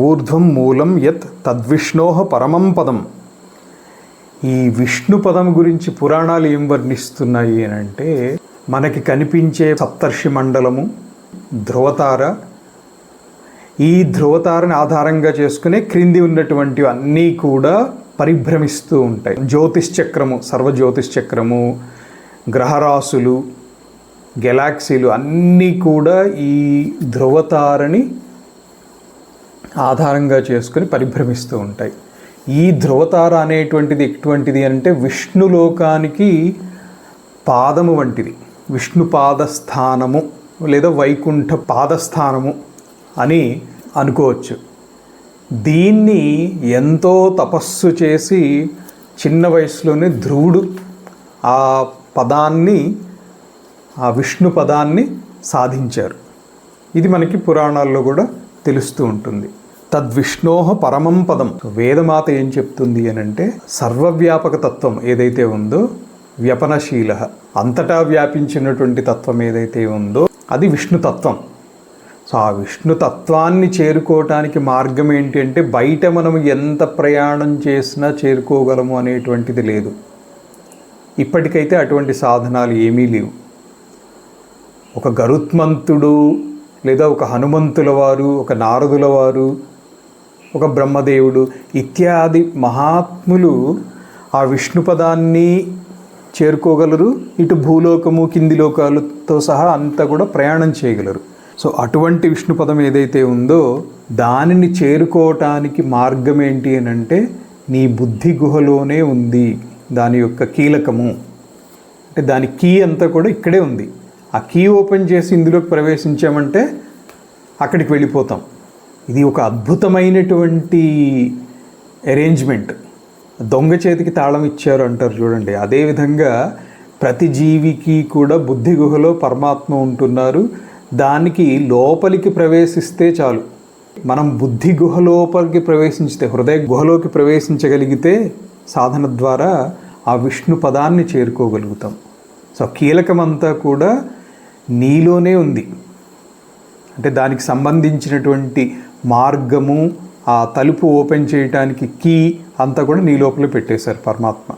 ఊర్ధ్వం మూలం యత్ తద్విష్ణోః పరమం పదం. ఈ విష్ణు పదం గురించి పురాణాలు ఏం వర్ణిస్తున్నాయి అని అంటే, మనకి కనిపించే సప్తర్షి మండలము, ధ్రువతార, ఈ ధ్రువతారని ఆధారంగా చేసుకునే క్రింది ఉన్నటువంటి అన్నీ కూడా పరిభ్రమిస్తూ ఉంటాయి. జ్యోతిశ్చక్రము, సర్వజ్యోతిశ్చక్రము, గ్రహరాశులు, గెలాక్సీలు అన్నీ కూడా ఈ ధ్రువతారని ఆధారంగా చేసుకుని పరిభ్రమిస్తూ ఉంటాయి. ఈ ధ్రువతార అనేటువంటిది ఎటువంటిది అంటే విష్ణులోకానికి పాదము వంటిది, విష్ణు పాదస్థానము లేదా వైకుంఠ పాదస్థానము అని అనుకోవచ్చు. దీన్ని ఎంతో తపస్సు చేసి చిన్న వయసులోనే ధ్రువుడు ఆ పదాన్ని, ఆ విష్ణు పదాన్ని సాధించారు. ఇది మనకి పురాణాల్లో కూడా తెలుస్తూ ఉంటుంది. తద్విష్ణోః పరమం పదం. వేదమాత ఏం చెప్తుంది అని అంటే, సర్వవ్యాపక తత్వం ఏదైతే ఉందో, వ్యపనశీల, అంతటా వ్యాపించినటువంటి తత్వం ఏదైతే ఉందో అది విష్ణుతత్వం. సో ఆ విష్ణుతత్వాన్ని చేరుకోవటానికి మార్గం ఏంటి అంటే, బయట మనం ఎంత ప్రయాణం చేసినా చేరుకోగలము అనేటువంటిది లేదు. ఇప్పటికైతే అటువంటి సాధనాలు ఏమీ లేవు. ఒక గరుత్మంతుడు లేదా ఒక హనుమంతుల వారు, ఒక నారదుల వారు, ఒక బ్రహ్మదేవుడు ఇత్యాది మహాత్ములు ఆ విష్ణు పదాన్ని చేరుకోగలరు. ఇటు భూలోకము, కింది లోకాలతో సహా అంతా కూడా ప్రయాణం చేయగలరు. సో అటువంటి విష్ణు పదం ఏదైతే ఉందో దానిని చేరుకోవటానికి మార్గం ఏంటి అని అంటే, నీ బుద్ధి గుహలోనే ఉంది దాని యొక్క కీలకము. అంటే దాని కీ అంతా కూడా ఇక్కడే ఉంది. ఆ కీ ఓపెన్ చేసి ఇందులోకి ప్రవేశించామంటే అక్కడికి వెళ్ళిపోతాం. ఇది ఒక అద్భుతమైనటువంటి అరేంజ్మెంట్. దొంగ చేతికి తాళం ఇచ్చారు అంటారు చూడండి. అదేవిధంగా ప్రతి జీవికి కూడా బుద్ధి గుహలో పరమాత్మ ఉంటున్నారు. దానికి లోపలికి ప్రవేశిస్తే చాలు. మనం బుద్ధి గుహ లోపలికి ప్రవేశించితే, హృదయ గుహలోకి ప్రవేశించగలిగితే సాధన ద్వారా ఆ విష్ణు పదాన్ని చేరుకోగలుగుతాం. సో కీలకమంతా కూడా నీలోనే ఉంది. అంటే దానికి సంబంధించినటువంటి మార్గము, ఆ తలుపు ఓపెన్ చేయడానికి కీ అంతా కూడా నీ లోపల పెట్టేశారు పరమాత్మ.